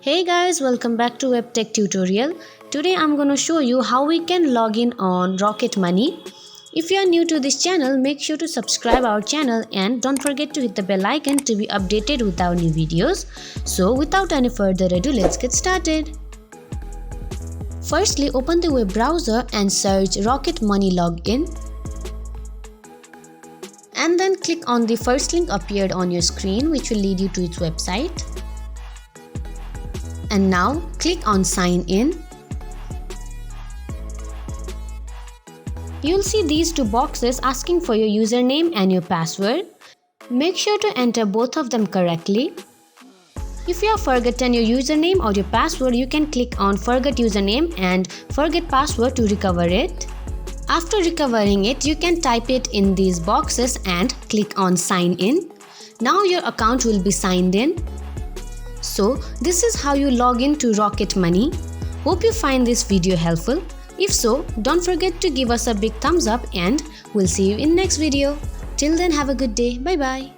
Hey guys, welcome back to WebTech tutorial. Today I'm going to show you how we can log in on Rocket Money. If you are new to this channel, make sure to subscribe our channel and don't forget to hit the bell icon to be updated with our new videos. So without any further ado, let's get started. Firstly, open the web browser and search Rocket Money Login. And then click on the first link appeared on your screen, which will lead you to its website. And now click on sign in. You'll see these two boxes asking for your username and your password. Make sure to enter both of them correctly. If you have forgotten your username or your password, you can click on forget username and forget password to recover it. After recovering it, you can type it in these boxes and click on sign in. Now your account will be signed in. So this is how you log in to Rocket Money. Hope you find this video helpful. If so, don't forget to give us a big thumbs up and we'll see you in next video. Till then, have a good day. Bye bye.